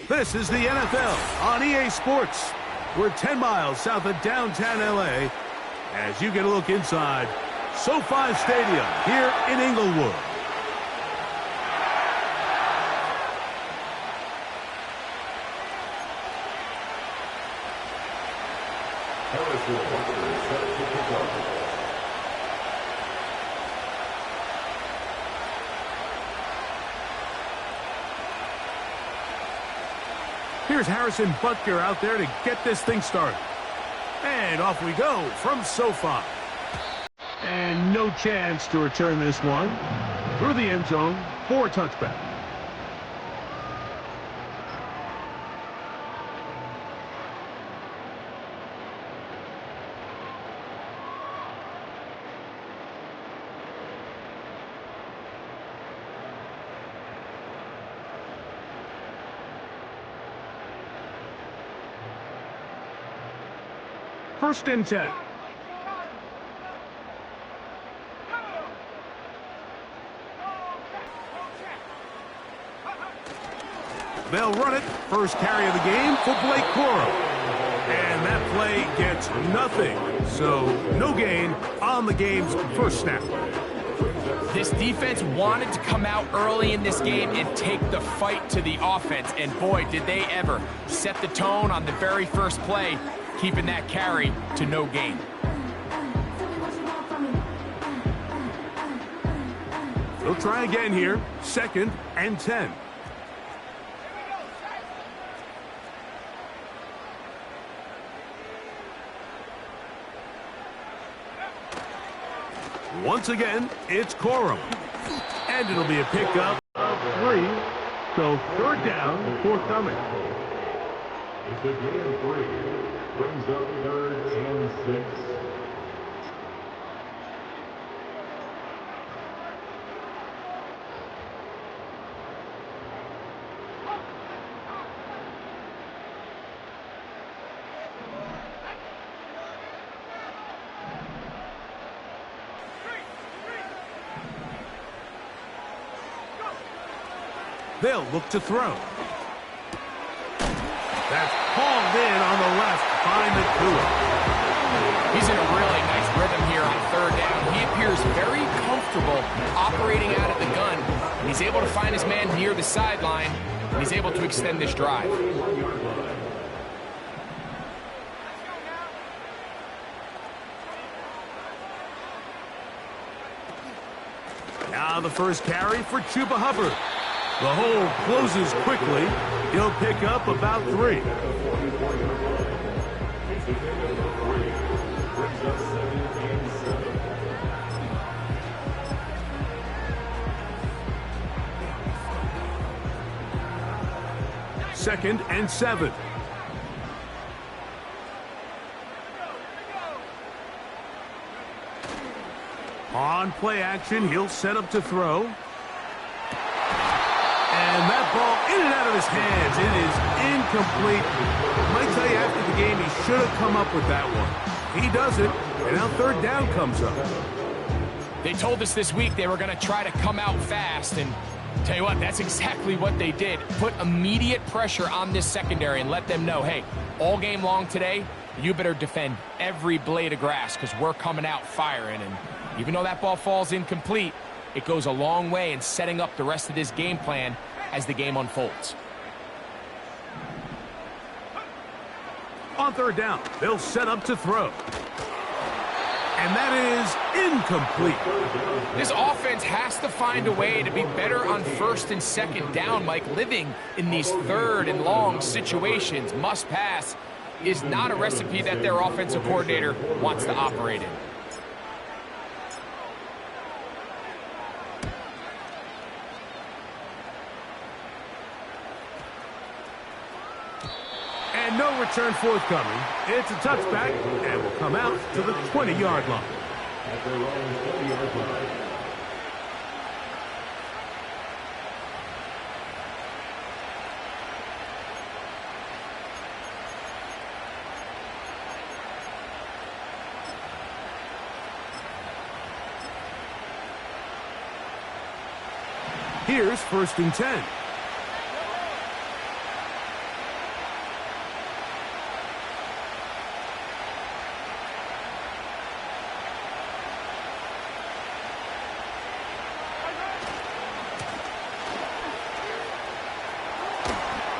This is the NFL on EA Sports. We're 10 miles south of downtown LA as you get a look inside SoFi Stadium here in Inglewood. Here's Harrison Butker out there to get this thing started. And off we go from SoFi. And no chance to return this one through the end zone for a touchback. First and 10. They'll run it. First carry of the game for Blake Corum. And that play gets nothing. So no gain on the game's first snap. This defense wanted to come out early in this game and take the fight to the offense. And boy, did they ever set the tone on the very first play, keeping that carry to no gain. They'll try again here. Second and 10. Once again, it's Corum. And it'll be a pickup of 3. So third down, forthcoming. It's a gain of 3. Brings up third and 6. They'll look to throw. That's hauled in on the left by McCool. He's in a really nice rhythm here on third down. He appears very comfortable operating out of the gun. And he's able to find his man near the sideline, and he's able to extend this drive. Now the first carry for Chuba Hubbard. The hole closes quickly. He'll pick up about 3. Second and 7. On play action, he'll set up to throw. And that ball in and out of his hands. It is incomplete. I might tell you after the game he should have come up with that one. He doesn't, and now third down comes up. They told us this week they were going to try to come out fast, and tell you what, that's exactly what they did. Put immediate pressure on this secondary and let them know, hey, all game long today, you better defend every blade of grass because we're coming out firing. And even though that ball falls incomplete, it goes a long way in setting up the rest of this game plan as the game unfolds. On third down, they'll set up to throw. And that is incomplete. This offense has to find a way to be better on first and second down, Mike. Living in these third and long situations, must pass, is not a recipe that their offensive coordinator wants to operate in. And no return forthcoming. It's a touchback and will come out to the 20-yard line. At their own 20-yard line. Here's first and 10.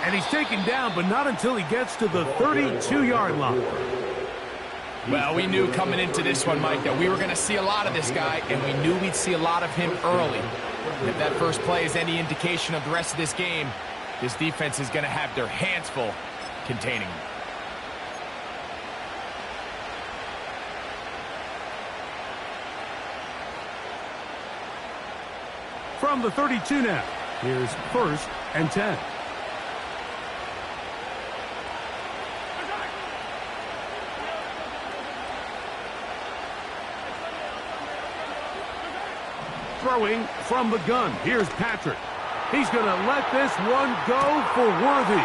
And he's taken down, but not until he gets to the 32-yard line. Well, we knew coming into this one, Mike, that we were going to see a lot of this guy, and we knew we'd see a lot of him early. And if that first play is any indication of the rest of this game, this defense is going to have their hands full containing him. From the 32 now, here's 1st and 10. Throwing from the gun, here's Patrick. He's going to let this one go for Worthy.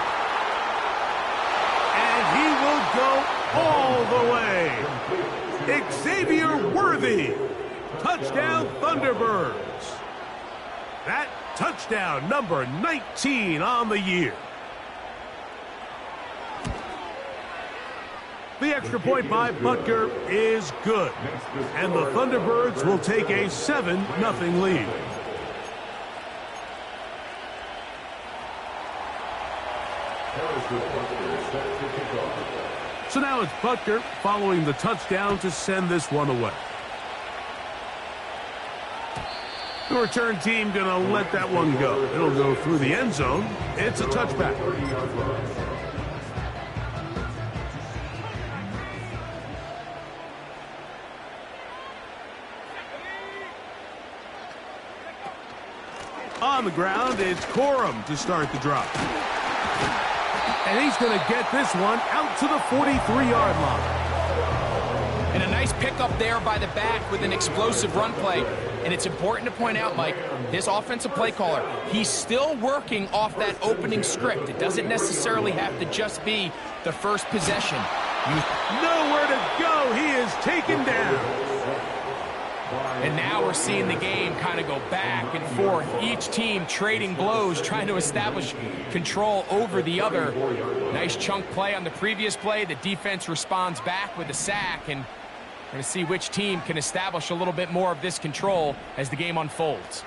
And he will go all the way. Xavier Worthy. Touchdown, Thunderbirds. That touchdown, number 19 on the year. The extra point by Butker is good. And the Thunderbirds will take a 7-0 lead. So now it's Butker following the touchdown to send this one away. The return team going to let that one go. It'll go through the end zone. It's a touchback. On the ground, it's Corum to start the drop. And he's going to get this one out to the 43-yard line. And a nice pickup there by the back with an explosive run play. And it's important to point out, Mike, his offensive play caller, he's still working off that opening script. It doesn't necessarily have to just be the first possession. Nowhere to go. He is taken down. And now we're seeing the game kind of go back and forth. Each team trading blows, trying to establish control over the other. Nice chunk play on the previous play. The defense responds back with a sack, and we're going to see which team can establish a little bit more of this control as the game unfolds.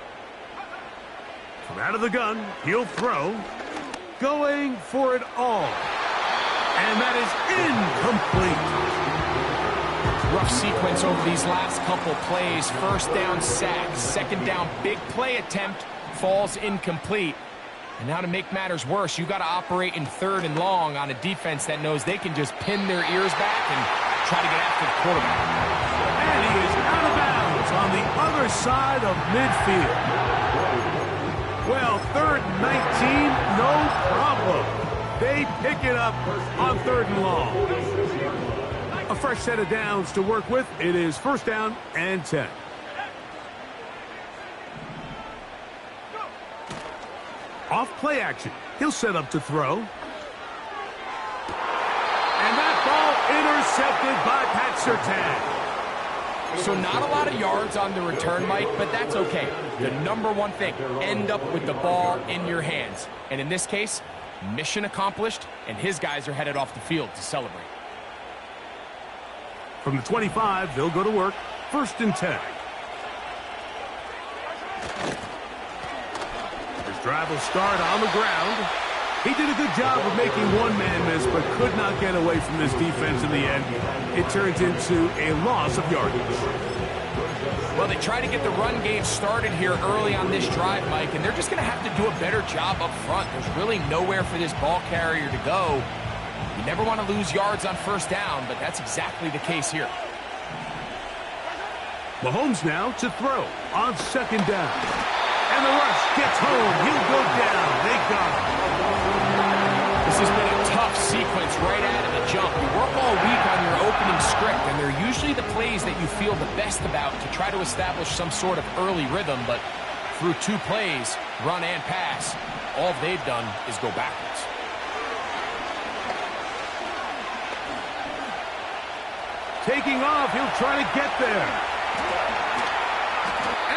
From out of the gun, he'll throw. Going for it all. And that is incomplete. Rough sequence over these last couple plays. First down sack, second down big play attempt, falls incomplete. And now to make matters worse, you got to operate in 3rd and long on a defense that knows they can just pin their ears back and try to get after the quarterback. And he is out of bounds on the other side of midfield. Well, 3rd and 19, no problem. They pick it up on 3rd and long. A fresh set of downs to work with. It is 1st down and 10. Off play action. He'll set up to throw. And that ball intercepted by Pat Surtain. So not a lot of yards on the return, Mike, but that's okay. The number one thing, end up with the ball in your hands. And in this case, mission accomplished, and his guys are headed off the field to celebrate. From the 25, they'll go to work. 1st and 10. His drive will start on the ground. He did a good job of making one man miss, but could not get away from this defense in the end. It turns into a loss of yardage. Well, they try to get the run game started here early on this drive, Mike, and they're just going to have to do a better job up front. There's really nowhere for this ball carrier to go. You never want to lose yards on 1st down, but that's exactly the case here. Mahomes now to throw on 2nd down. And the rush gets home. He'll go down. They got him. This has been a tough sequence right out of the jump. You work all week on your opening script, and they're usually the plays that you feel the best about to try to establish some sort of early rhythm, but through 2 plays, run and pass, all they've done is go backwards. Taking off, he'll try to get there.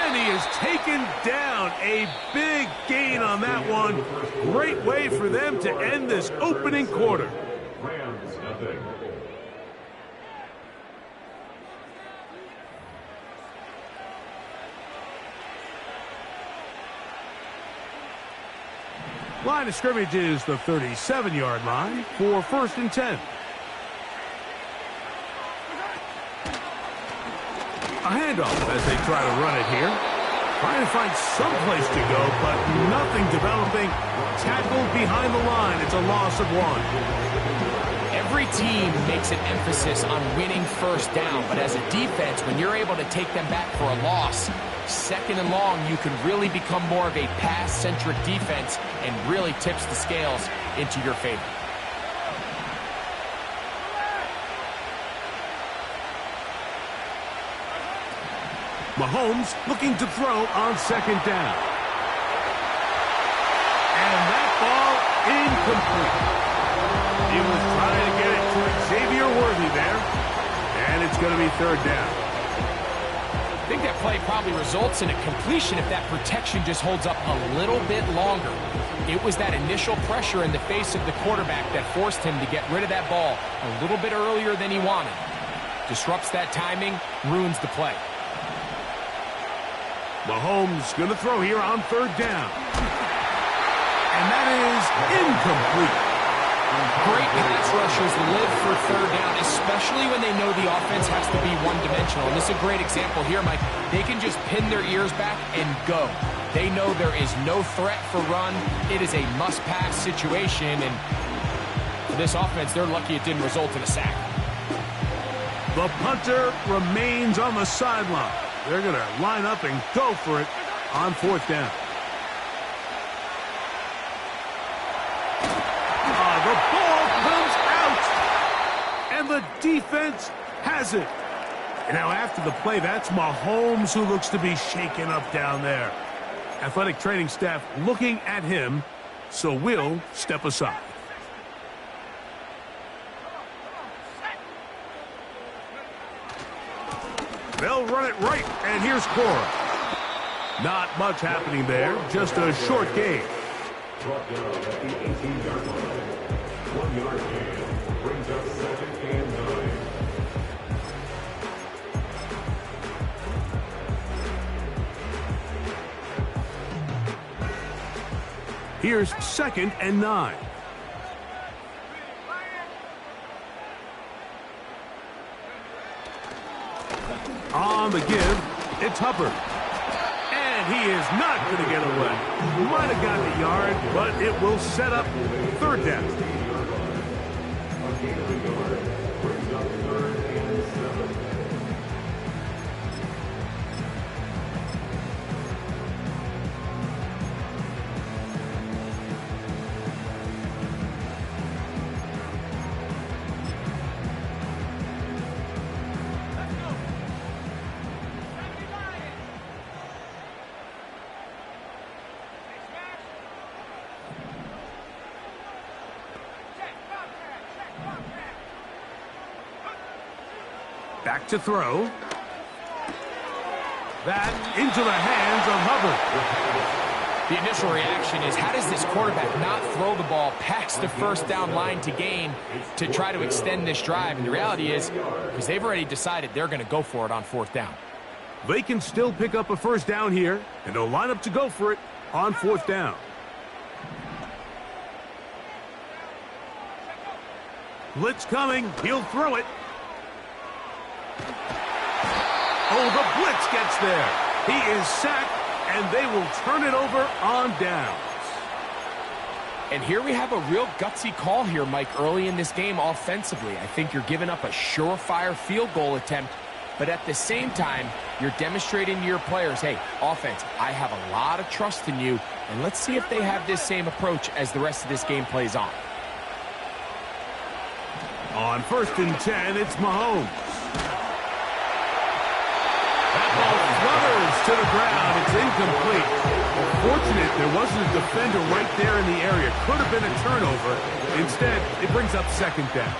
And he is taken down. A big gain on that one. Great way for them to end this opening quarter. Rams, nothing. Line of scrimmage is the 37-yard line for 1st and 10. A handoff as they try to run it here. Trying to find some place to go, but nothing developing. Tackled behind the line. It's a loss of 1. Every team makes an emphasis on winning first down, but as a defense, when you're able to take them back for a loss, 2nd and long, you can really become more of a pass-centric defense and really tips the scales into your favor. Mahomes looking to throw on 2nd down. And that ball incomplete. He was trying to get it to Xavier Worthy there. And it's going to be 3rd down. I think that play probably results in a completion if that protection just holds up a little bit longer. It was that initial pressure in the face of the quarterback that forced him to get rid of that ball a little bit earlier than he wanted. Disrupts that timing, ruins the play. Mahomes going to throw here on 3rd down. And that is incomplete. Great pass rushers live for 3rd down, especially when they know the offense has to be one-dimensional. And this is a great example here, Mike. They can just pin their ears back and go. They know there is no threat for run. It is a must-pass situation, and for this offense, they're lucky it didn't result in a sack. The punter remains on the sideline. They're going to line up and go for it on 4th down. The ball comes out, and the defense has it. And now after the play, that's Mahomes who looks to be shaken up down there. Athletic training staff looking at him, so we'll step aside. They'll run it right, and here's Cora. Not much happening there, just a short game. Brought down at the 18-yard line. 1-yard gain brings up 2nd and 9. Here's 2nd and 9. On the give, it's Hubbard. And he is not going to get away. Might have gotten a yard, but it will set up 3rd down. A gain of a yard brings up 3rd and 7. Back to throw. That into the hands of Hubbard. The initial reaction is, how does this quarterback not throw the ball past the 1st down line to gain to try to extend this drive? And the reality is, because they've already decided they're going to go for it on 4th down. They can still pick up a 1st down here, and they'll line up to go for it on 4th down. Blitz coming. He'll throw it. Oh, the blitz gets there. He is sacked, and they will turn it over on downs. And here we have a real gutsy call here, Mike, early in this game offensively. I think you're giving up a surefire field goal attempt, but at the same time, you're demonstrating to your players, hey, offense, I have a lot of trust in you, and let's see if they have this same approach as the rest of this game plays on. On 1st and 10, it's Mahomes. That ball flutters to the ground. It's incomplete. Fortunate there wasn't a defender right there in the area. Could have been a turnover. Instead, it brings up 2nd down.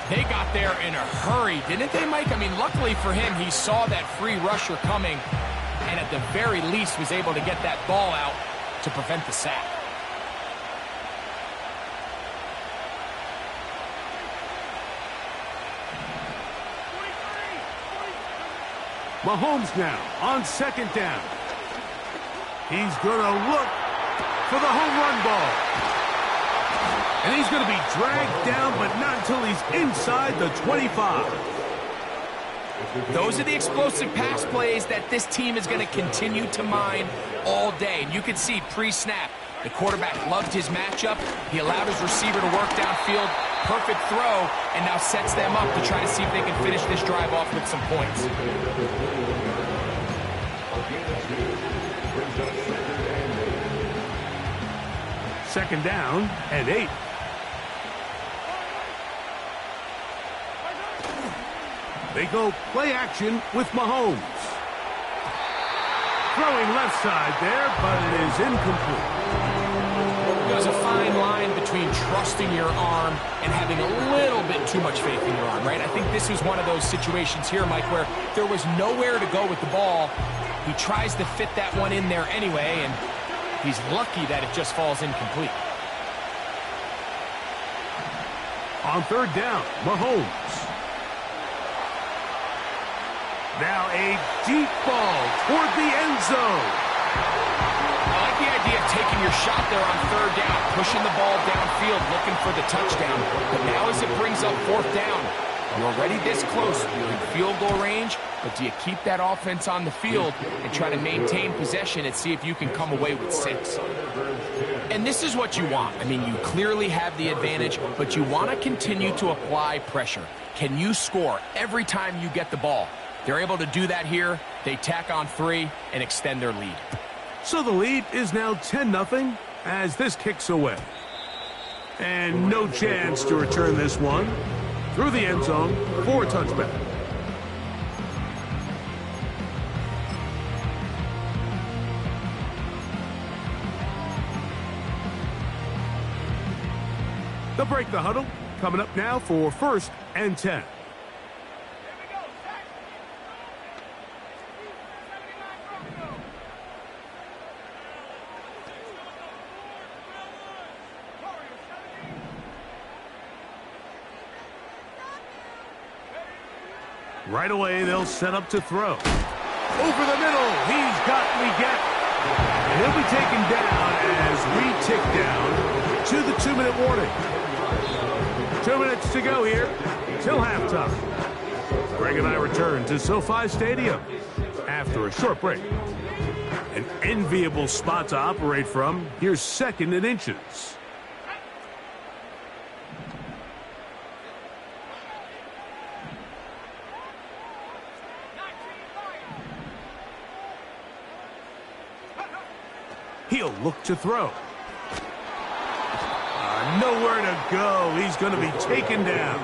They got there in a hurry, didn't they, Mike? I mean, luckily for him, he saw that free rusher coming and at the very least was able to get that ball out to prevent the sack. Mahomes now on 2nd down. He's going to look, for the home run ball. And he's going to be dragged down, but not until he's inside the 25. Those are the explosive pass plays that this team is going to continue to mine all day. And you can see pre-snap, the quarterback loved his matchup. He allowed his receiver to work downfield. Perfect throw, and now sets them up to try to see if they can finish this drive off with some points. Second down and 8. They go play action with Mahomes. Throwing left side there, but it is incomplete. There's a fine line between trusting your arm and having a little bit too much faith in your arm, right? I think this was one of those situations here, Mike, where there was nowhere to go with the ball. He tries to fit that one in there anyway, and he's lucky that it just falls incomplete. On third down, Mahomes. Now a deep ball toward the end zone. I like the idea of taking your shot there on third down, pushing the ball downfield, looking for the touchdown. But now as it brings up fourth down, you're already this close. You're in field goal range, but do you keep that offense on the field and try to maintain possession and see if you can come away with 6? And this is what you want. I mean, you clearly have the advantage, but you want to continue to apply pressure. Can you score every time you get the ball? They're able to do that here. They tack on 3 and extend their lead. So the lead is now 10-0 as this kicks away. And no chance to return this one through the end zone for a touchback. They'll break the huddle. Coming up now for 1st and 10. Right away, they'll set up to throw. Over the middle, he's got Leggett. And he'll be taken down as we tick down to the 2-minute warning. 2 minutes to go here till halftime. Greg and I return to SoFi Stadium after a short break. An enviable spot to operate from. Here's 2nd and inches. He'll look to throw. Nowhere to go. He's going to be taken down.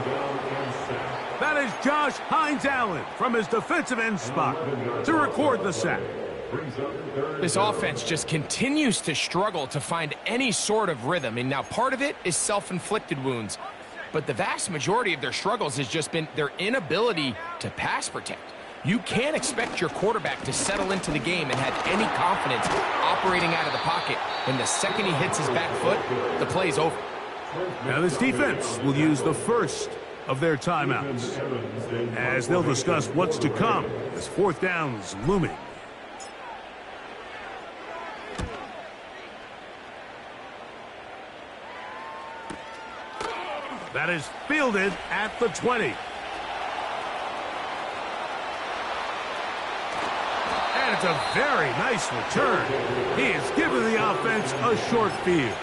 That is Josh Hines-Allen from his defensive end spot to record the sack. This offense just continues to struggle to find any sort of rhythm. And now part of it is self-inflicted wounds. But the vast majority of their struggles has just been their inability to pass protect. You can't expect your quarterback to settle into the game and have any confidence operating out of the pocket. When the second he hits his back foot, the play's over. Now this defense will use the first of their timeouts as they'll discuss what's to come as 4th down's looming. That is fielded at the 20. And it's a very nice return. He has given the offense a short field.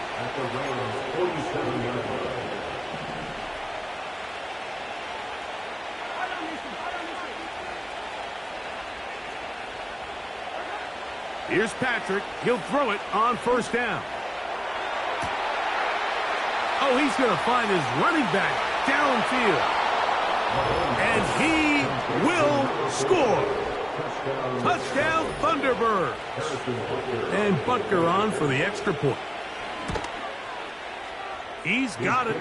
Here's Patrick. He'll throw it on 1st down. Oh, he's going to find his running back downfield. And he will score. Touchdown, Thunderbirds. And Butker on for the extra point. He's got it.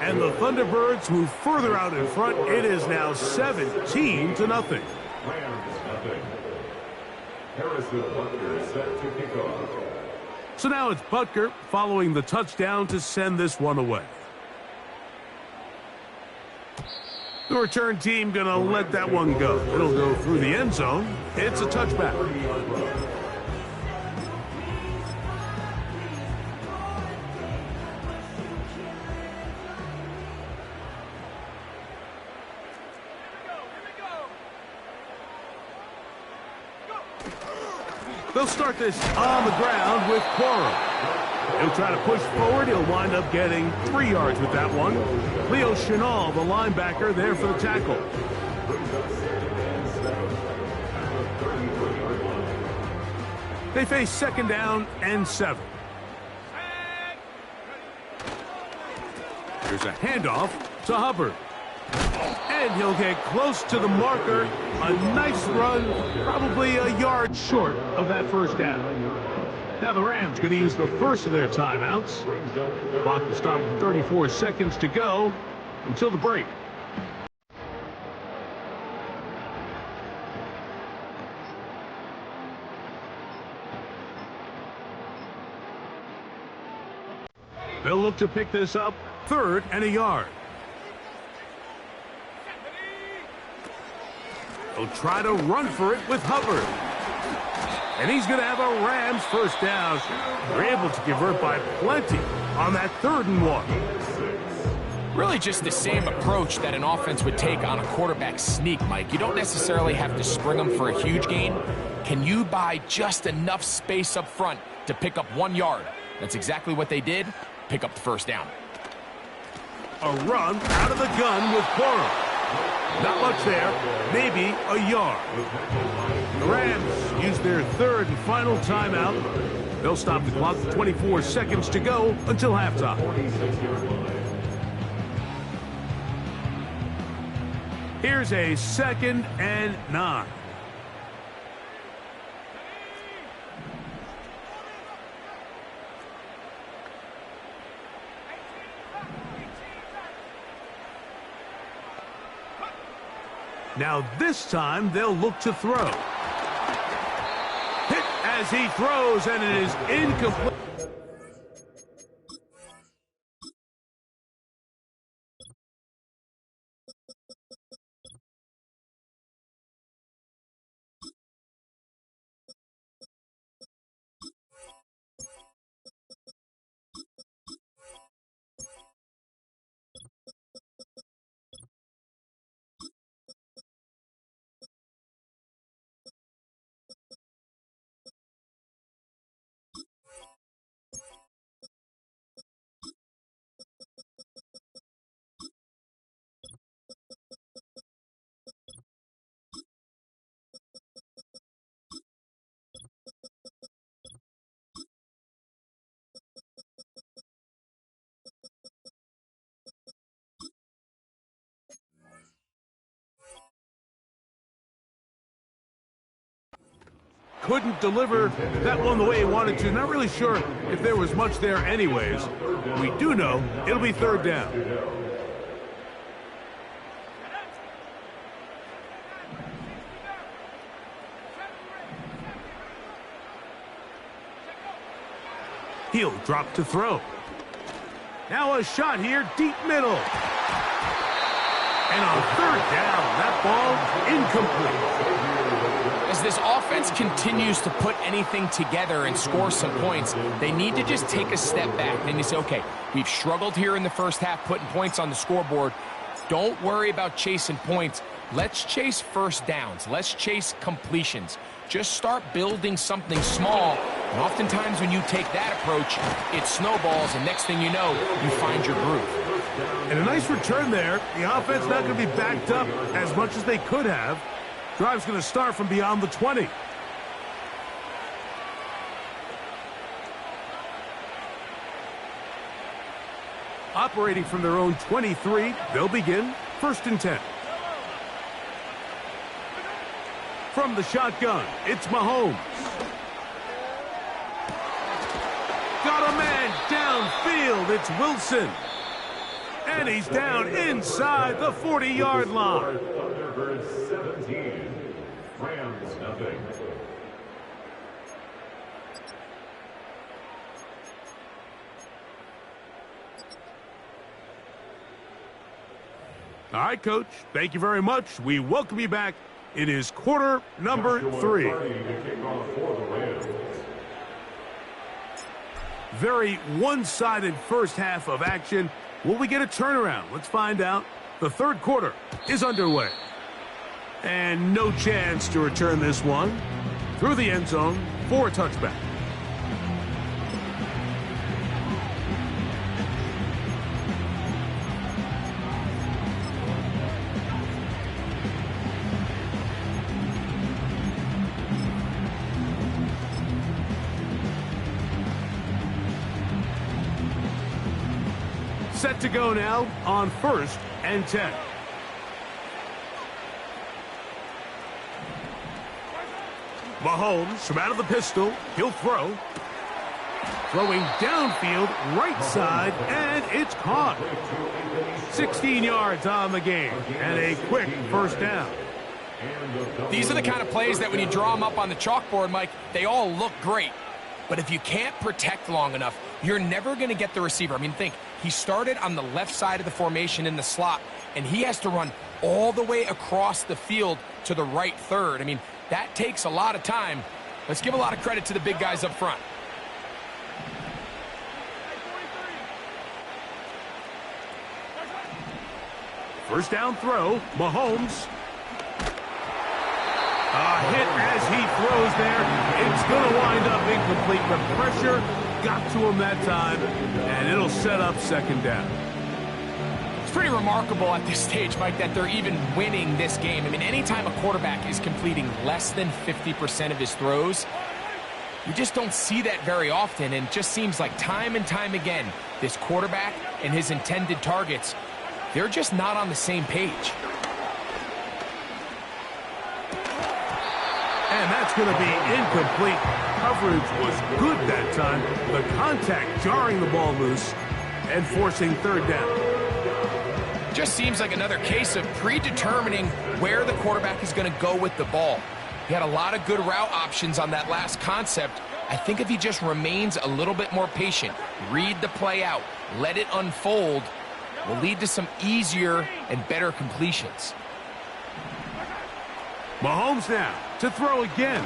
And the Thunderbirds move further out in front. It is now 17-0. So now it's Butker following the touchdown to send this one away. The return team going to let that one go. It'll go through the end zone. It's a touchback. They'll start this on the ground with Quorum. He'll try to push forward. He'll wind up getting 3 yards with that one. Leo Chenal, the linebacker, there for the tackle. They face 2nd down and 7. Here's a handoff to Hubbard. And he'll get close to the marker. A nice run, probably a yard short of that 1st down. Now the Rams going to use the first of their timeouts. Clock will stop with 34 seconds to go until the break. They'll look to pick this up, 3rd and a yard. They'll try to run for it with Hubbard. And he's going to have a Rams 1st down. They're able to convert by plenty on that 3rd and 1. Really just the same approach that an offense would take on a quarterback sneak, Mike. You don't necessarily have to spring them for a huge gain. Can you buy just enough space up front to pick up 1 yard? That's exactly what they did. Pick up the 1st down. A run out of the gun with Quorum. Not much there, maybe a yard. The Rams use their 3rd and final timeout. They'll stop the clock with 24 seconds to go until halftime. Here's a 2nd and 9. Now this time they'll look to throw. Hit as he throws, and it is incomplete. Couldn't deliver that one the way he wanted to. Not really sure if there was much there anyways. We do know it'll be 3rd down. He'll drop to throw. Now a shot here, deep middle. And on 3rd down, that ball incomplete. As this offense continues to put anything together and score some points, they need to just take a step back. Then you say, okay, we've struggled here in the 1st half, putting points on the scoreboard. Don't worry about chasing points. Let's chase 1st downs. Let's chase completions. Just start building something small. And oftentimes when you take that approach, it snowballs, and next thing you know, you find your groove. And a nice return there. The offense not going to be backed up as much as they could have. Drive's going to start from beyond the 20. Operating from their own 23, they'll begin 1st and 10. From the shotgun, it's Mahomes. Got a man downfield, it's Wilson. And he's down inside the 40-yard line. Thunderbirds 17, Rams nothing. All right, Coach. Thank you very much. We welcome you back. It is quarter number 3. Very one-sided 1st half of action. Will we get a turnaround? Let's find out. The 3rd quarter is underway. And no chance to return this one. through the end zone for a touchback. Set to go now on 1st and 10. Mahomes from out of the pistol. He'll throw. Throwing downfield, right side, and it's caught. 16 yards on the game, and a quick first down. These are the kind of plays that when you draw them up on the chalkboard, Mike, they all look great. But if you can't protect long enough, you're never going to get the receiver. I mean, think, he started on the left side of the formation in the slot, and he has to run all the way across the field to the right third. I mean, that takes a lot of time. Let's give a lot of credit to the big guys up front. First down throw, Mahomes. A hit as he throws there. It's going to wind up incomplete. The pressure got to him that time, and it'll set up second down. It's pretty remarkable at this stage, Mike, that they're even winning this game. I mean, anytime a quarterback is completing less than 50% of his throws, you just don't see that very often, and it just seems like time and time again, this quarterback and his intended targets, they're just not on the same page. And that's going to be incomplete. Coverage was good that time. The contact jarring the ball loose and forcing third down. Just seems like another case of predetermining where the quarterback is going to go with the ball. He had a lot of good route options on that last concept. I think if he just remains a little bit more patient, read the play out, let it unfold, will lead to some easier and better completions. Mahomes now to throw again.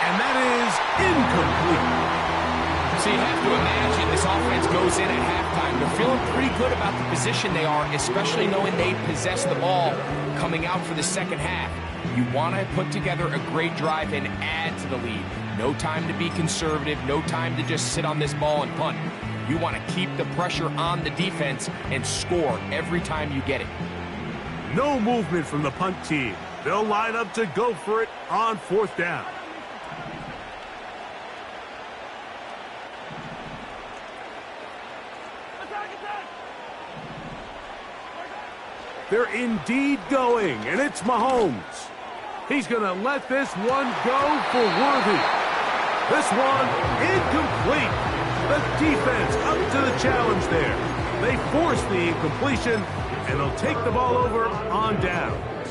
And that is incomplete. So you have to imagine this offense goes in at halftime. They're feeling pretty good about the position they are, especially knowing they possess the ball coming out for the second half. You want to put together a great drive and add to the lead. No time to be conservative, no time to just sit on this ball and punt. You want to keep the pressure on the defense and score every time you get it. No movement from the punt team. They'll line up to go for it on fourth down. They're indeed going, and it's Mahomes. He's going to let this one go for Worthy. This one incomplete. The defense up to the challenge there. They force the incompletion, and they'll take the ball over on downs.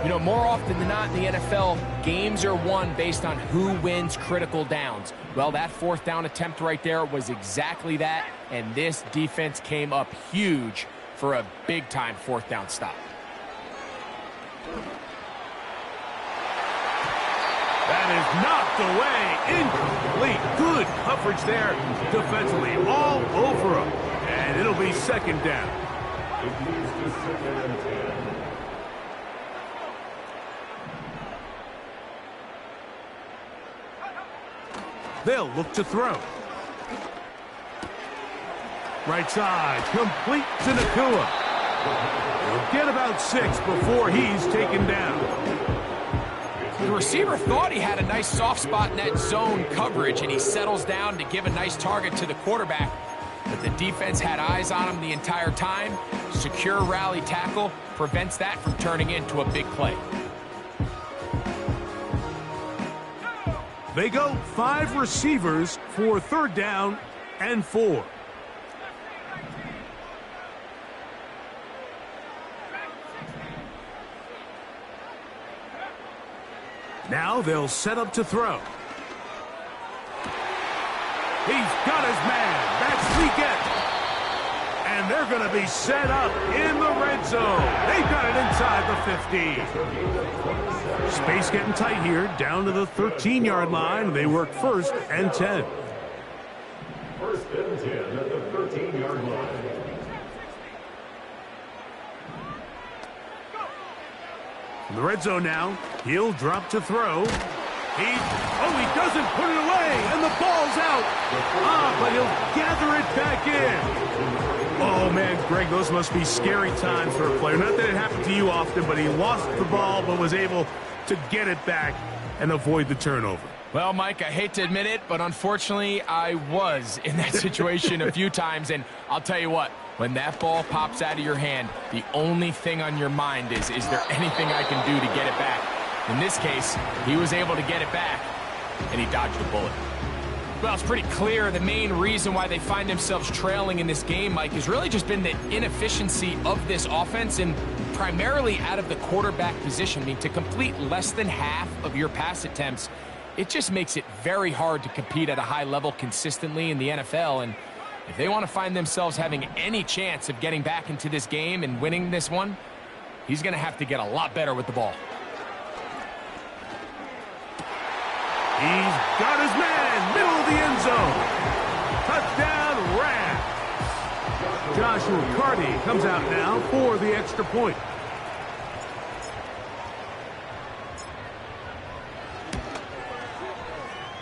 You know, more often than not in the NFL, games are won based on who wins critical downs. Well, that fourth down attempt right there was exactly that, and this defense came up huge for a big-time fourth down stop. That is knocked away. Incomplete. Good coverage there defensively. All over him. And it'll be second down. It moves to 2nd and 10. They'll look to throw. Right side, complete to Nakua. He'll get about 6 before he's taken down. The receiver thought he had a nice soft spot in that zone coverage, and he settles down to give a nice target to the quarterback. But the defense had eyes on him the entire time. Secure rally tackle prevents that from turning into a big play. They go 5 receivers for third down and 4. Now they'll set up to throw. He's got his man. That's Leggett. And they're going to be set up in the red zone. They've got it inside the 50. Space getting tight here, down to the 13-yard line. They work 1st and 10. 1st and 10 at the 13-yard line. In the red zone now, he'll drop to throw. He doesn't put it away, and the ball's out. But he'll gather it back in. Oh, man, Greg, those must be scary times for a player. Not that it happened to you often, but he lost the ball but was able to get it back and avoid the turnover. Well, Mike, I hate to admit it, but unfortunately, I was in that situation a few times, and I'll tell you what, when that ball pops out of your hand, the only thing on your mind is there anything I can do to get it back? In this case, he was able to get it back, and he dodged a bullet. Well, it's pretty clear the main reason why they find themselves trailing in this game, Mike, has really just been the inefficiency of this offense and primarily out of the quarterback position. I mean, to complete less than half of your pass attempts, it just makes it very hard to compete at a high level consistently in the NFL. And if they want to find themselves having any chance of getting back into this game and winning this one, he's going to have to get a lot better with the ball. He's got his man, middle of the end zone. Touchdown, Rams. Joshua Carty comes out now for the extra point.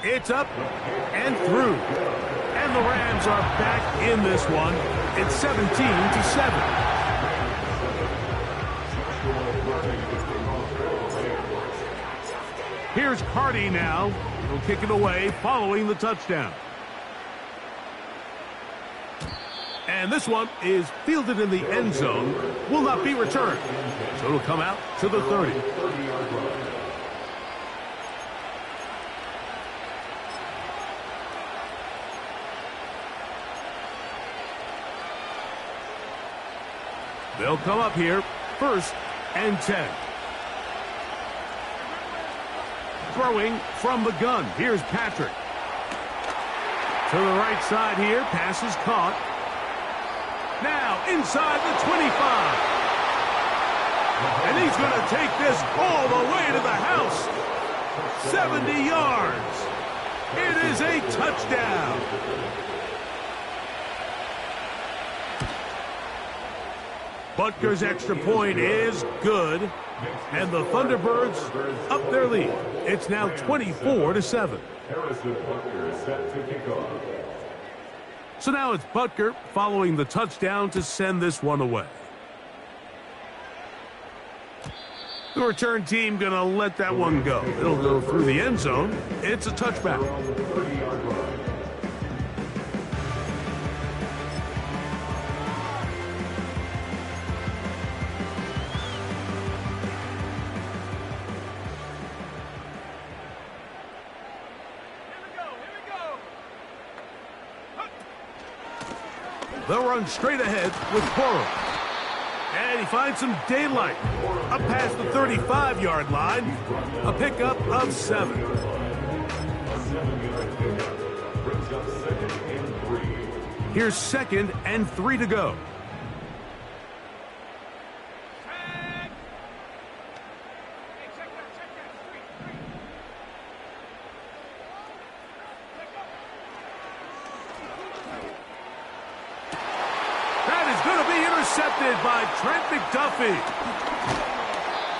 It's up and through. And the Rams are back in this one. It's 17-7. Here's Carty now. He'll kick it away following the touchdown. And this one is fielded in the end zone. Will not be returned. So it'll come out to the 30. They'll come up here, 1st and 10. Throwing from the gun. Here's Patrick. To the right side here. Pass is caught. Now inside the 25. And he's going to take this all the way to the house. 70 yards. It is a touchdown. Butker's extra point is good. And the Thunderbirds up their lead. It's now 24-7. Set to kick off. So now it's Butker following the touchdown to send this one away. The return team going to let that one go. It'll go through the end zone. It's a touchback. They'll run straight ahead with Porro. And he finds some daylight. Up past the 35-yard line. A pickup of 7. A 7-yard pickup brings up 2nd and 3. Here's 2nd and 3 to go. Intercepted by Trent McDuffie.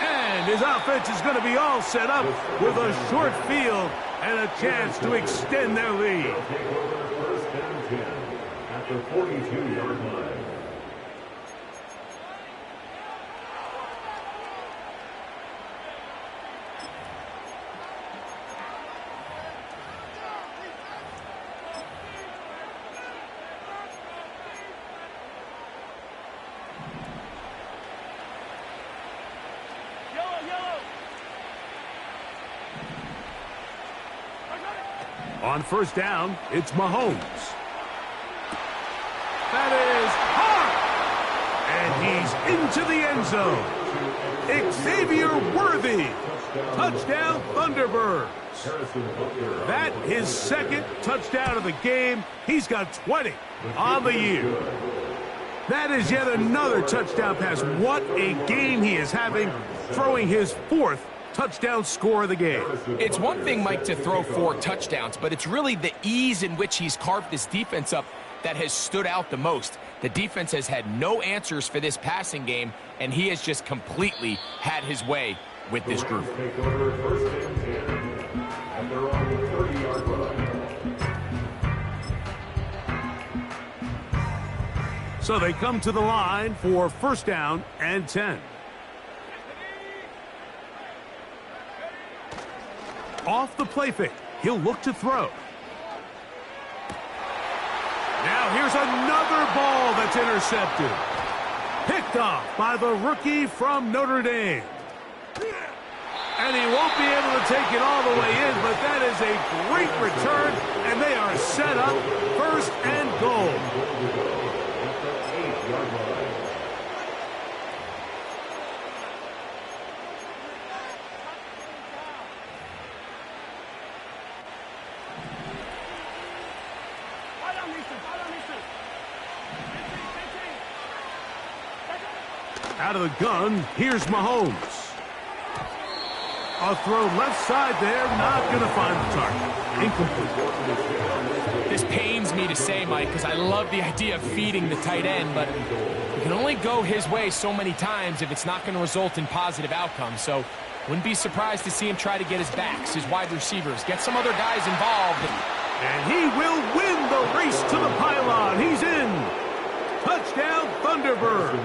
And his offense is going to be all set up with a short field and a chance to extend their lead. Take over 1st and 10 at the 42-yard line. On 1st down, it's Mahomes. That is hard. And he's into the end zone. Xavier Worthy. Touchdown, Thunderbirds. That his 2nd touchdown of the game. He's got 20 on the year. That is yet another touchdown pass. What a game he is having, throwing his 4th touchdown score of the game. It's one thing, Mike, to throw 4 touchdowns, but it's really the ease in which he's carved this defense up that has stood out the most. The defense has had no answers for this passing game, and he has just completely had his way with this group. Take over first and 10 at their own 30-yard line. So they come to the line for first down and 10. Off the play fake, he'll look to throw. Now here's another ball that's intercepted. Picked off by the rookie from Notre Dame. And he won't be able to take it all the way in, but that is a great return, and they are set up first and goal. Out of the gun, here's Mahomes. A throw left side there, not going to find the target. Incomplete. This pains me to say, Mike, because I love the idea of feeding the tight end, but you can only go his way so many times if it's not going to result in positive outcomes. So wouldn't be surprised to see him try to get his backs, his wide receivers, get some other guys involved. And he will win the race to the pylon. He's in. Touchdown, Thunderbirds.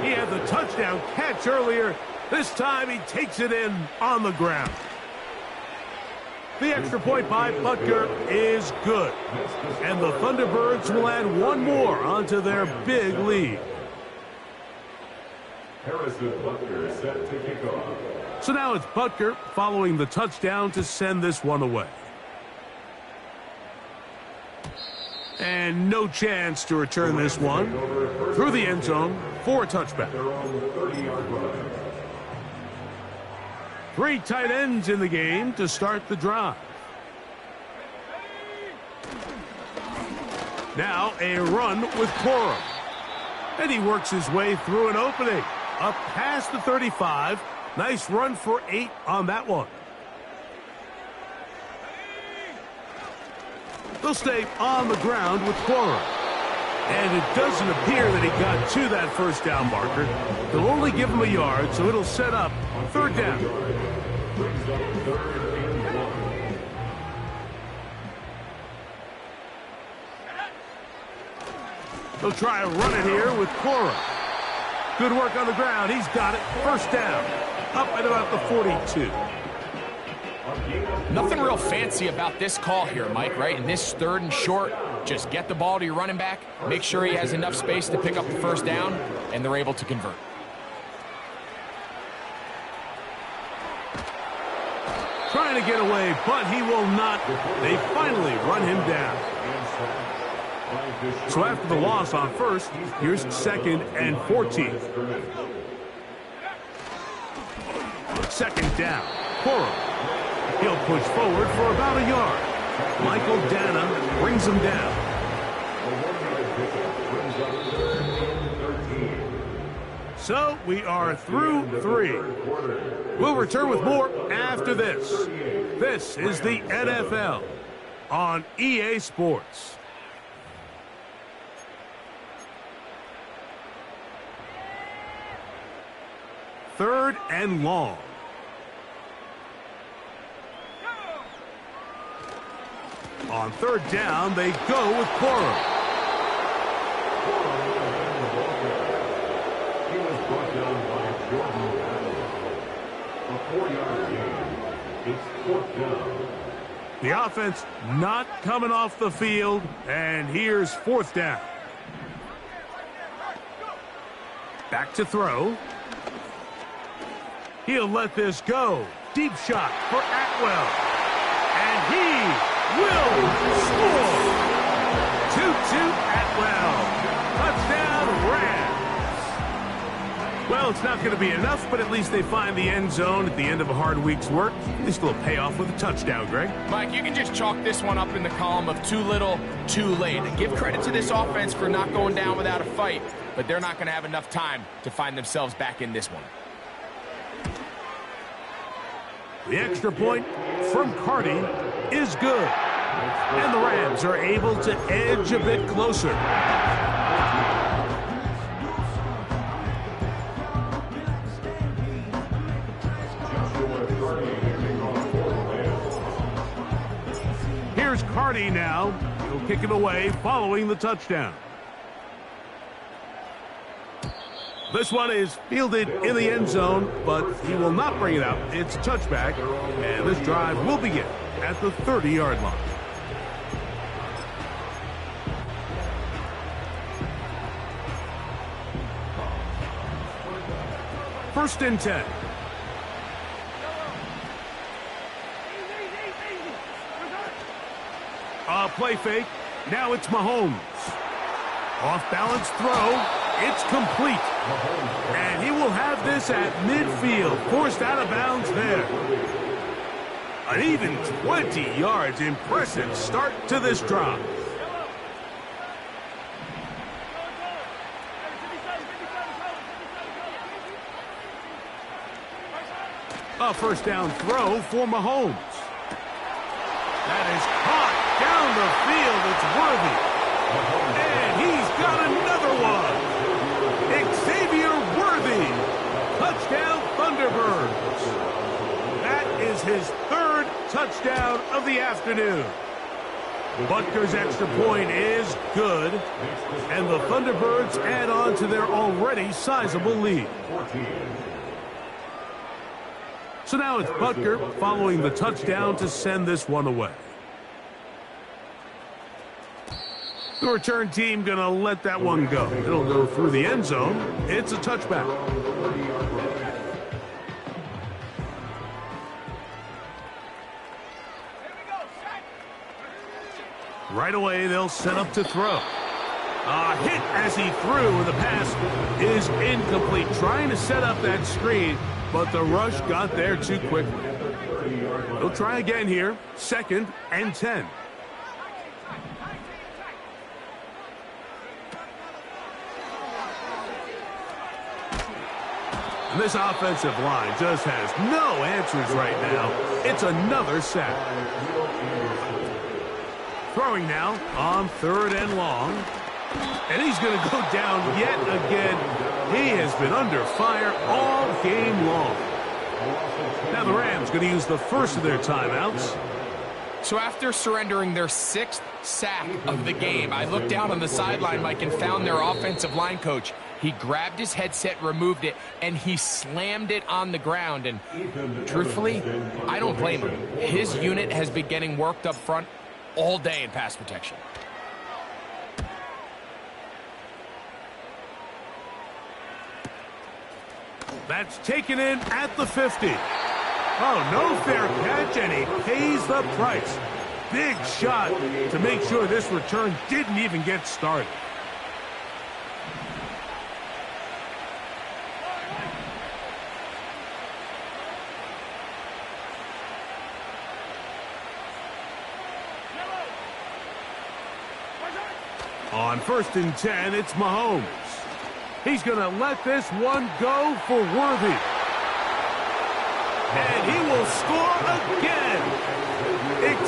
He had the touchdown catch earlier. This time he takes it in on the ground. The extra point by Butker is good. And the Thunderbirds will add one more onto their big lead. Harrison Butker set to kick off. So now it's Butker following the touchdown to send this one away. And no chance to return this one through the end zone for a touchback. 3 tight ends in the game to start the drive. Now a run with Corum. And he works his way through an opening. Up past the 35. Nice run for 8 on that one. They'll stay on the ground with Corum. And it doesn't appear that he got to that first down marker. They'll only give him a yard, so it'll set up third down. They'll try and run it here with Corum. Good work on the ground. He's got it. First down. Up at about the 42. Nothing real fancy about this call here, Mike, right? In this third and short, just get the ball to your running back, make sure he has enough space to pick up the first down, and they're able to convert. Trying to get away, but he will not. They finally run him down. So after the loss on first, here's 2nd and 14. 2nd down. Corum. He'll push forward for about a yard. Michael Dana brings him down. So we are through 3. We'll return with more after this. This is the NFL on EA Sports. Third and long. On third down, they go with Corum. He was brought down by Jordan Adams. A 4-yard gain. It's 4th down. The offense not coming off the field, and here's 4th down. Back to throw. He'll let this go. Deep shot for Atwell. And he will score. 2-2 Atwell. Touchdown Rams. Well, it's not going to be enough, but at least they find the end zone at the end of a hard week's work. They still pay off with a touchdown, Greg. Mike, you can just chalk this one up in the column of too little, too late. And give credit to this offense for not going down without a fight, but they're not going to have enough time to find themselves back in this one. The extra point from Carty is good. And the Rams are able to edge a bit closer. Here's Carty now. He'll kick it away following the touchdown. This one is fielded in the end zone, but he will not bring it out. It's a touchback, and this drive will begin at the 30-yard line. First and 10. Play fake. Now it's Mahomes. Off-balance throw. It's complete. And he will have this at midfield. Forced out of bounds there. An even 20 yards. Impressive start to this drive. A first down throw for Mahomes. That is caught down the field. It's Worthy. And he's got another one. Xavier Worthy. Touchdown Thunderbirds. That is his third touchdown of the afternoon. Butker's extra point is good. And the Thunderbirds add on to their already sizable lead. So now it's Butker following the touchdown to send this one away. The return team going to let that one go. It'll go through the end zone. It's a touchback. Right away, they'll set up to throw. A hit as he threw, and the pass is incomplete. Trying to set up that screen, but the rush got there too quickly. They'll try again here. Second and 10. And this offensive line just has no answers right now. It's another sack. Throwing now on third and long. And he's going to go down yet again. He has been under fire all game long. Now the Rams going to use the first of their timeouts. So after surrendering their 6th sack of the game, I looked down on the sideline, Mike, and found their offensive line coach. He grabbed his headset, removed it, and he slammed it on the ground. And truthfully, I don't blame him. His unit has been getting worked up front all day in pass protection. That's taken in at the 50. Oh, no fair catch, and he pays the price. Big shot to make sure this return didn't even get started. On first and 10, it's Mahomes. He's going to let this one go for Worthy. And he will score again.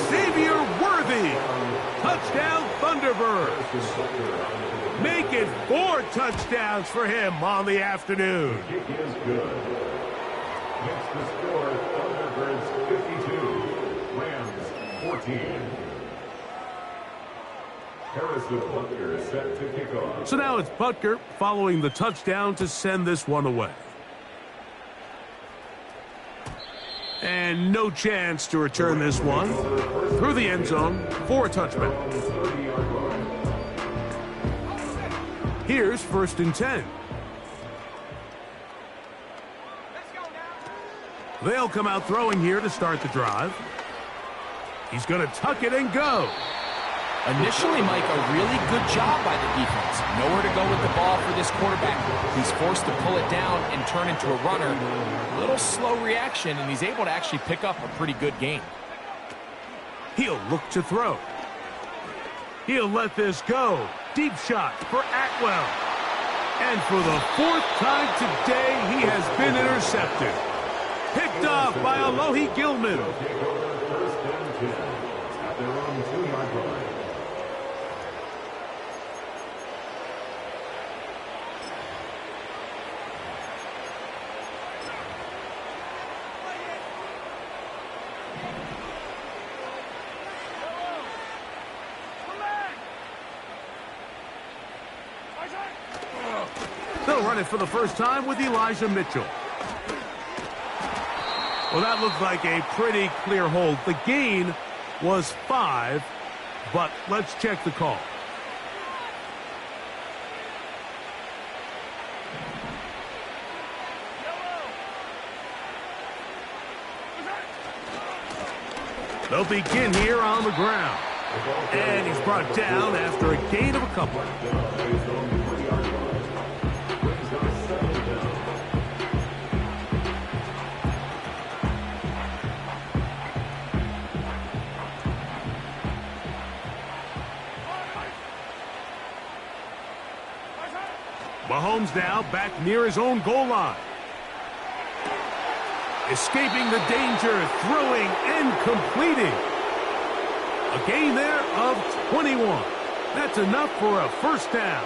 Xavier Worthy. Touchdown Thunderbirds. Make it 4 touchdowns for him on the afternoon. Kick is good. Makes the score Thunderbirds 52, Rams 14. Harrison Butker is set to kick off. So now it's Butker following the touchdown to send this one away. And no chance to return this one through the end zone for a touchback. Here's first and 10. They'll come out throwing here to start the drive. He's going to tuck it and go. Initially, Mike, a really good job by the defense. Nowhere to go with the ball for this quarterback. He's forced to pull it down and turn into a runner. A little slow reaction, and he's able to actually pick up a pretty good game. He'll look to throw. He'll let this go. Deep shot for Atwell. And for the 4th time today, he has been intercepted. Picked off by Alohi Gilman. They'll run it for the first time with Elijah Mitchell. Well, that looked like a pretty clear hold. The gain was 5, but let's check the call. They'll begin here on the ground. And he's brought down after a gain of a couple. Mahomes now back near his own goal line. Escaping the danger, throwing and completing. A gain there of 21. That's enough for a first down.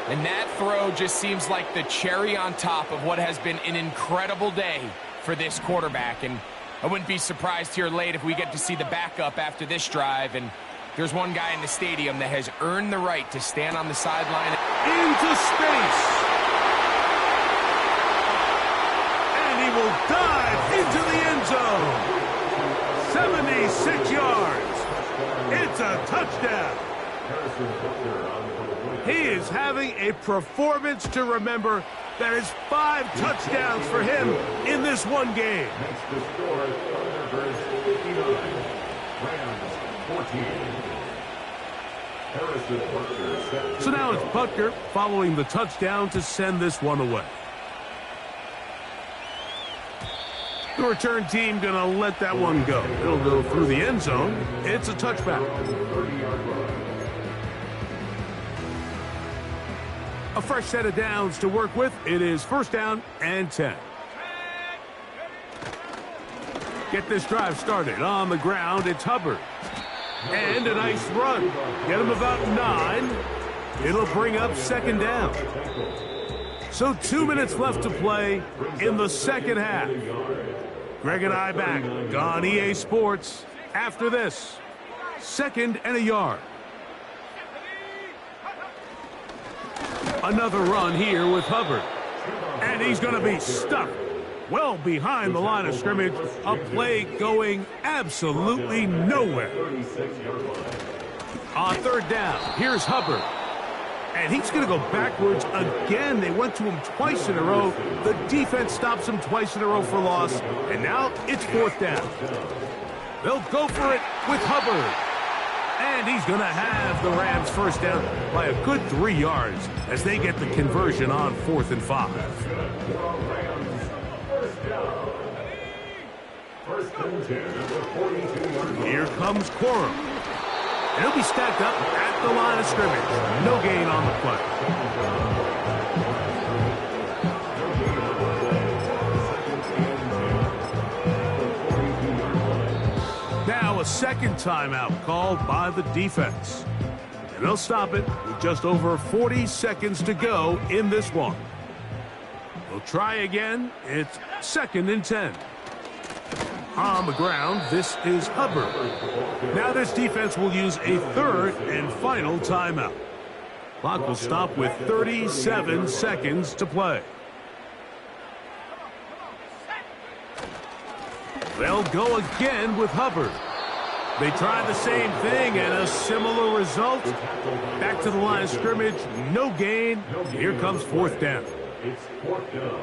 And that throw just seems like the cherry on top of what has been an incredible day for this quarterback. And I wouldn't be surprised here late if we get to see the backup after this drive. And there's one guy in the stadium that has earned the right to stand on the sideline. Into space. Will dive into the end zone. 76 yards. It's a touchdown. He is having a performance to remember. That is 5 touchdowns for him in this one game. So now it's Butker following the touchdown to send this one away. The return team going to let that one go. It'll go through the end zone. It's a touchback. A fresh set of downs to work with. It is first down and 10. Get this drive started. On the ground, it's Hubbard. And a nice run. Get him about 9. It'll bring up second down. So 2 minutes left to play in the second half. Greg and I back on EA Sports after this. 2nd and a yard. Another run here with Hubbard. And he's going to be stuck well behind the line of scrimmage. A play going absolutely nowhere. On third down, here's Hubbard. And he's going to go backwards again. They went to him twice in a row. The defense stops him twice in a row for loss. And now it's 4th down. They'll go for it with Hubbard. And he's going to have the Rams first down by a good 3 yards as they get the conversion on 4th and 5. Here comes Quorum. And he'll be stacked up at the line of scrimmage. No gain on the play. Now a second timeout called by the defense. And they'll stop it with just over 40 seconds to go in this one. They'll try again. It's 2nd and 10. On the ground, this is Hubbard. Now this defense will use a 3rd and final timeout. Clock will stop with 37 seconds to play. They'll go again with Hubbard. They tried the same thing and a similar result. Back to the line of scrimmage, no gain. Here comes 4th down.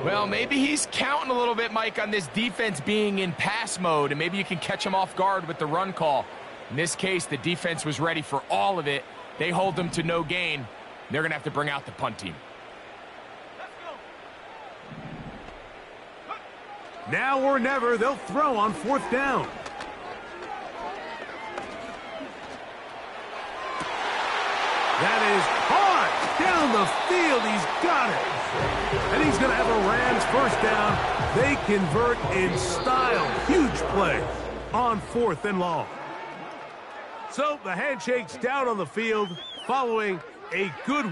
Well, maybe he's counting a little bit, Mike, on this defense being in pass mode, and maybe you can catch him off guard with the run call. In this case, the defense was ready for all of it. They hold them to no gain. They're going to have to bring out the punt team. Now or never, they'll throw on 4th down. That is hard down the field. He's got it. And he's going to have a Rams first down. They convert in style. Huge play on 4th and long. So the handshake's down on the field following a good